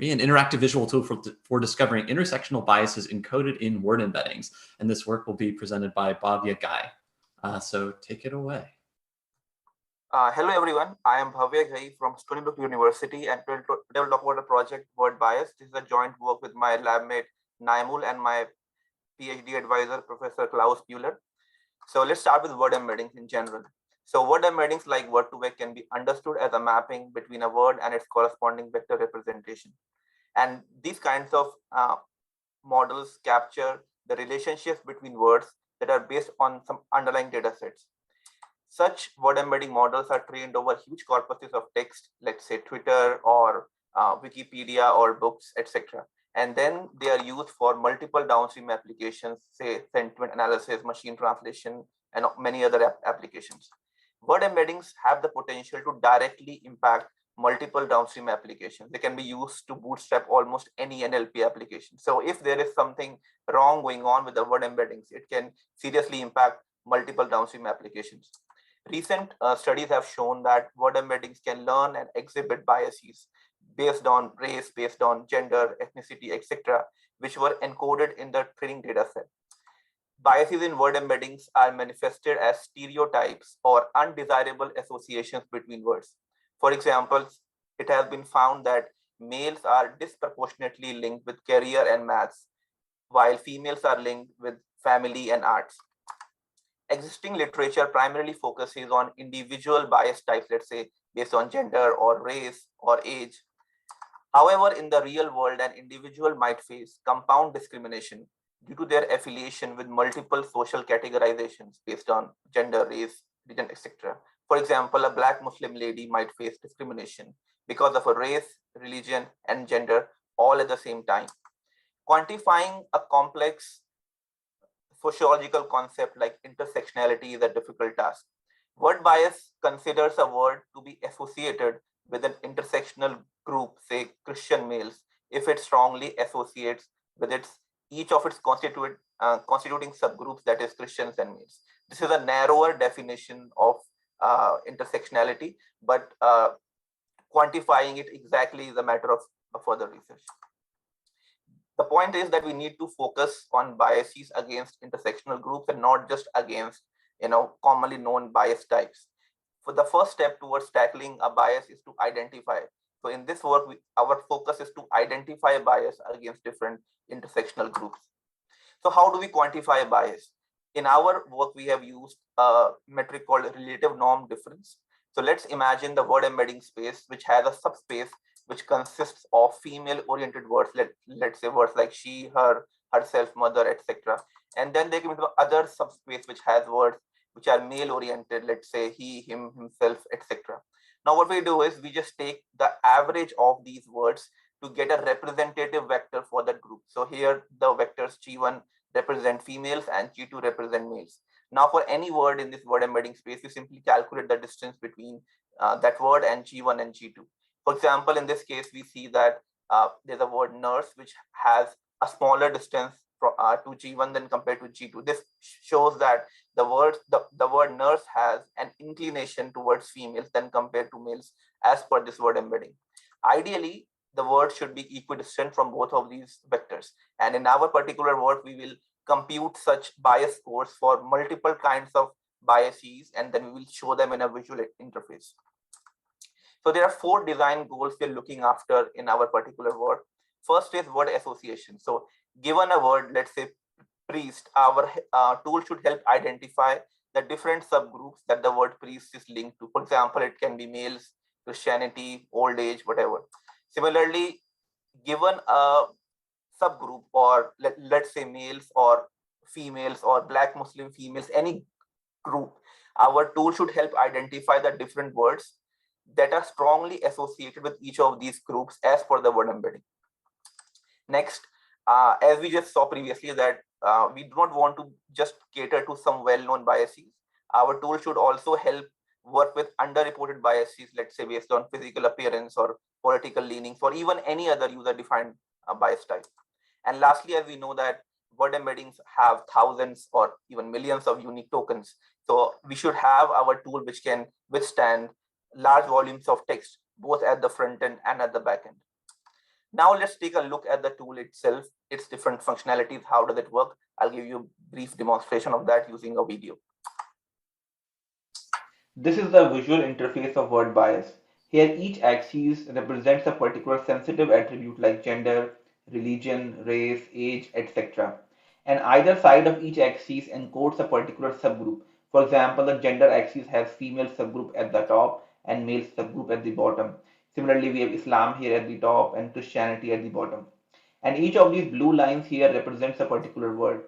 an interactive visual tool for discovering intersectional biases encoded in word embeddings. And this work will be presented by Bhavya Ghai. So take it away. Hello everyone, I am Bhavya Ghai from Stony Brook University, and today we'll talk about a project, Word Bias. This is a joint work with my lab mate Naimul and my PhD advisor, Professor Klaus Buehler. So let's start with word embeddings in general. So word embeddings like word2vec can be understood as a mapping between a word and its corresponding vector representation. And these kinds of models capture the relationships between words that are based on some underlying data sets. Such word embedding models are trained over huge corpuses of text, let's say Twitter or Wikipedia or books, etc. And then they are used for multiple downstream applications, say sentiment analysis, machine translation, and many other applications. Word embeddings have the potential to directly impact multiple downstream applications. They can be used to bootstrap almost any NLP application. So if there is something wrong going on with the word embeddings, it can seriously impact multiple downstream applications. Recent studies have shown that word embeddings can learn and exhibit biases based on race, based on gender, ethnicity, etc., which were encoded in the training data set. Biases in word embeddings are manifested as stereotypes or undesirable associations between words. For example, it has been found that males are disproportionately linked with career and maths, while females are linked with family and arts. Existing literature primarily focuses on individual bias types, let's say based on gender or race or age. However, in the real world, an individual might face compound discrimination due to their affiliation with multiple social categorizations based on gender, race, religion, etc. For example, a Black Muslim lady might face discrimination because of a race, religion, and gender all at the same time. Quantifying a complex sociological concept like intersectionality is a difficult task. Word bias considers a word to be associated with an intersectional group, say Christian males, if it strongly associates with each of its constituting subgroups, that is Christians and males. This is a narrower definition of intersectionality, but quantifying it exactly is a matter of further research. The point is that we need to focus on biases against intersectional groups and not just against commonly known bias types. For the first step towards tackling a bias is to identify. So in this work, our focus is to identify a bias against different intersectional groups. So how do we quantify a bias? In our work, we have used a metric called relative norm difference. So let's imagine the word embedding space, which has a subspace which consists of female-oriented words. Let's say words like she, her, herself, mother, etc. And then there can be other subspace which has words which are male-oriented. Let's say he, him, himself, etc. Now what we do is we just take the average of these words to get a representative vector for that group. So here the vectors G1 represent females and G2 represent males. Now for any word in this word embedding space, you simply calculate the distance between that word and G1 and G2. For example, in this case, we see that there's a word nurse, which has a smaller distance to G1 than compared to G2. This shows that the word nurse has an inclination towards females than compared to males as per this word embedding. Ideally, the word should be equidistant from both of these vectors. And in our particular work, we will compute such bias scores for multiple kinds of biases, and then we will show them in a visual interface. So there are 4 design goals we're looking after in our particular work. First is word association. So given a word, let's say priest, our tool should help identify the different subgroups that the word priest is linked to. For example, it can be males, Christianity, old age, whatever. Similarly, given a subgroup, or let's say males or females or Black Muslim females, any group, our tool should help identify the different words that are strongly associated with each of these groups as per the word embedding. Next, as we just saw previously, that we do not want to just cater to some well-known biases. Our tool should also help work with underreported biases, let's say based on physical appearance or political leanings, or even any other user-defined bias type. And lastly, as we know that word embeddings have thousands or even millions of unique tokens, so we should have our tool which can withstand large volumes of text, both at the front end and at the back end. Now let's take a look at the tool itself, its different functionalities. How does it work? I'll give you a brief demonstration of that using a video. This is the visual interface of word bias. Here each axis represents a particular sensitive attribute like gender, religion, race, age, etc. And either side of each axis encodes a particular subgroup. For example, the gender axis has female subgroup at the top and male subgroup at the bottom. Similarly, we have Islam here at the top and Christianity at the bottom. And each of these blue lines here represents a particular word.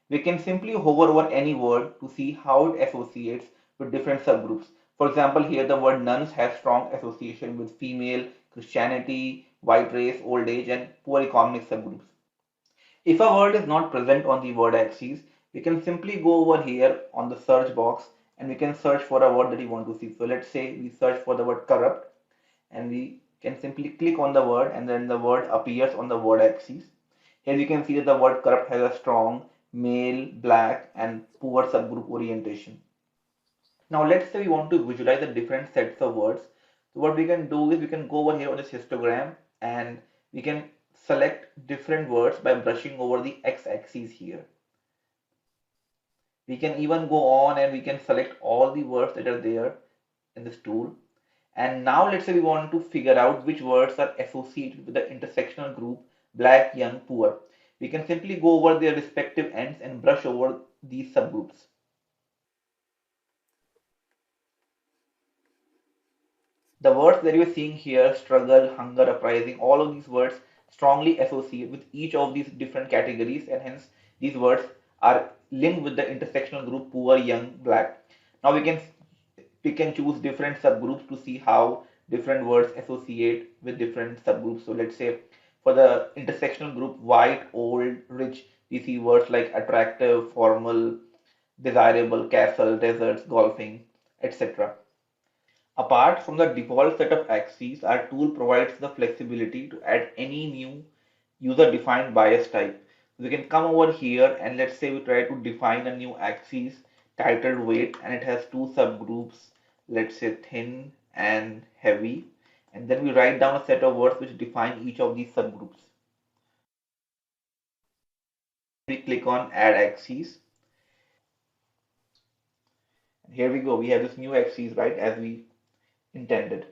We can simply hover over any word to see how it associates with different subgroups. For example, here the word nuns has strong association with female, Christianity, white race, old age, and poor economic subgroups. If a word is not present on the word axis, we can simply go over here on the search box and we can search for a word that we want to see. So let's say we search for the word corrupt and we can simply click on the word and then the word appears on the word axis. Here you can see that the word corrupt has a strong male, black, and poor subgroup orientation. Now let's say we want to visualize the different sets of words. So what we can do is we can go over here on this histogram and we can select different words by brushing over the x-axis here. We can even go on and we can select all the words that are there in this tool. And now let's say we want to figure out which words are associated with the intersectional group black, young, poor. We can simply go over their respective ends and brush over these subgroups. The words that you're seeing here, struggle, hunger, uprising, all of these words strongly associate with each of these different categories and hence these words are linked with the intersectional group poor, young, black. Now we can choose different subgroups to see how different words associate with different subgroups. So let's say for the intersectional group white, old, rich, we see words like attractive, formal, desirable, castle, deserts, golfing, etc. Apart from the default set of axes, our tool provides the flexibility to add any new user-defined bias type. We can come over here and let's say we try to define a new axis titled weight and it has two subgroups, let's say thin and heavy, and then we write down a set of words which define each of these subgroups. We click on add axes. And here we go, we have this new axis, right, as we intended.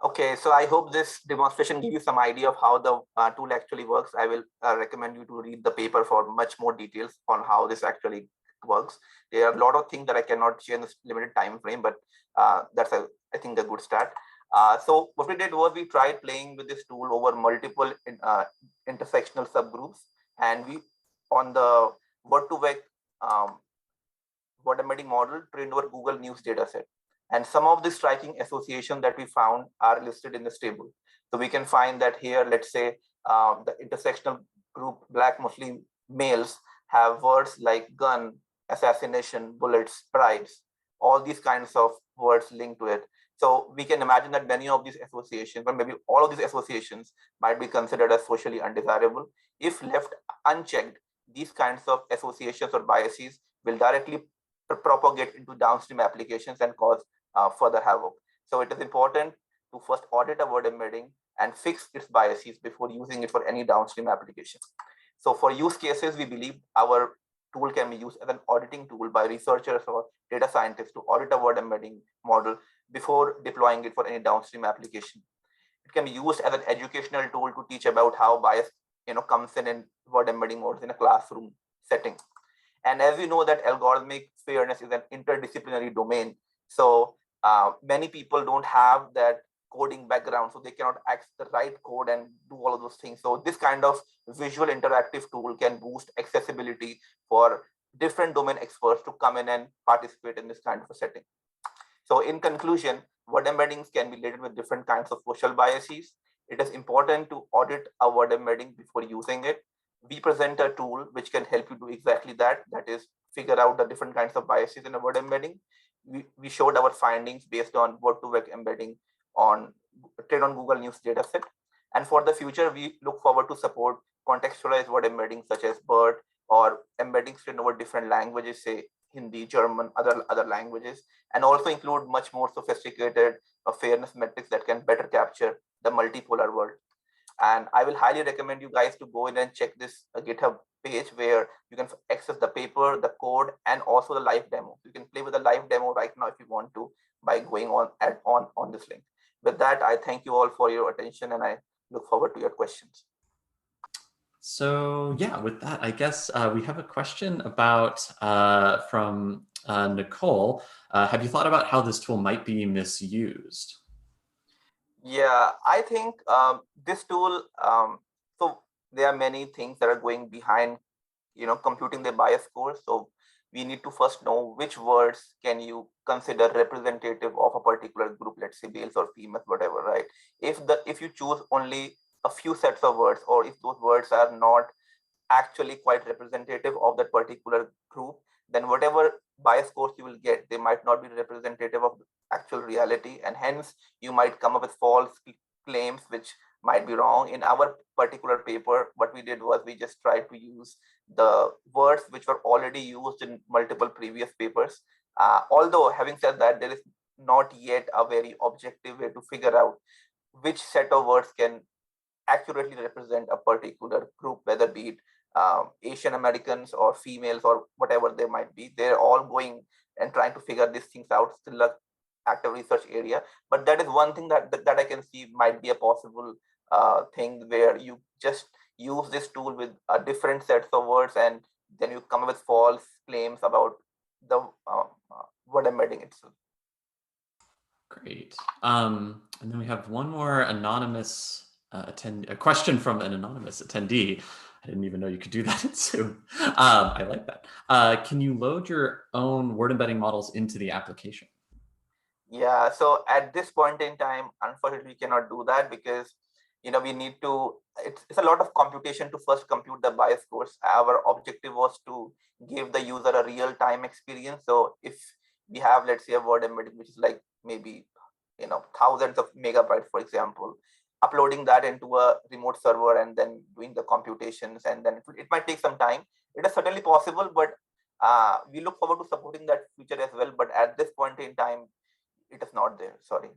Okay, so I hope this demonstration gives you some idea of how the tool actually works. I will recommend you to read the paper for much more details on how this actually works. There are a lot of things that I cannot share in this limited time frame, but that's I think a good start. So what we did was we tried playing with this tool over multiple intersectional subgroups, and we on the word-to-vec word embedding model trained over Google News dataset. And some of the striking associations that we found are listed in this table. So we can find that here, let's say the intersectional group Black Muslim males have words like gun, assassination, bullets, brides, all these kinds of words linked to it. So we can imagine that many of these associations, or maybe all of these associations, might be considered as socially undesirable. If left unchecked, these kinds of associations or biases will directly propagate into downstream applications and cause further havoc. So it is important to first audit a word embedding and fix its biases before using it for any downstream application. So for use cases, we believe our tool can be used as an auditing tool by researchers or data scientists to audit a word embedding model before deploying it for any downstream application. It can be used as an educational tool to teach about how bias comes in word embedding models in a classroom setting. And as we know that algorithmic fairness is an interdisciplinary domain, so many people don't have that coding background, so they cannot access the right code and do all of those things. So this kind of visual interactive tool can boost accessibility for different domain experts to come in and participate in this kind of a setting. So in conclusion, word embeddings can be related with different kinds of social biases. It is important to audit a word embedding before using it. We present a tool which can help you do exactly that, that is figure out the different kinds of biases in a word embedding. We showed our findings based on word-to-vec embedding trained on Google News dataset. And for the future, we look forward to support contextualized word embeddings such as BERT or embeddings trained over different languages, say Hindi, German, other languages, and also include much more sophisticated fairness metrics that can better capture the multipolar world. And I will highly recommend you guys to go in and check this GitHub page where you can access the paper, the code, and also the live demo. You can play with the live demo right now if you want to by going on this link. With that, I thank you all for your attention, and I look forward to your questions. So yeah, with that, I guess we have a question about from Nicole. Have you thought about how this tool might be misused? Yeah, I think this tool, so there are many things that are going behind, computing the bias score. So we need to first know which words can you consider representative of a particular group, let's say males or females, whatever, right? If you choose only a few sets of words, or if those words are not actually quite representative of that particular group, then whatever bias scores you will get, they might not be representative of actual reality, and hence you might come up with false claims which might be wrong. In our particular paper, what we did was we just tried to use the words which were already used in multiple previous papers. Although having said that, there is not yet a very objective way to figure out which set of words can accurately represent a particular group, whether be it Asian Americans or females or whatever they might be. They're all going and trying to figure these things out, still a active research area. But that is one thing that I can see might be a possible thing where you just use this tool with different sets of words, and then you come up with false claims about the word embedding itself. Great. And then we have one more anonymous a question from an anonymous attendee. I didn't even know you could do that in Zoom. I like that. Can you load your own word embedding models into the application? Yeah, so at this point in time, unfortunately, we cannot do that because we need to, it's a lot of computation to first compute the bias scores. Our objective was to give the user a real-time experience. So if we have, let's say, a word embedding, which is like maybe thousands of megabytes, for example, uploading that into a remote server and then doing the computations, and then it might take some time. It is certainly possible, but we look forward to supporting that feature as well. But at this point in time, it is not there. Sorry.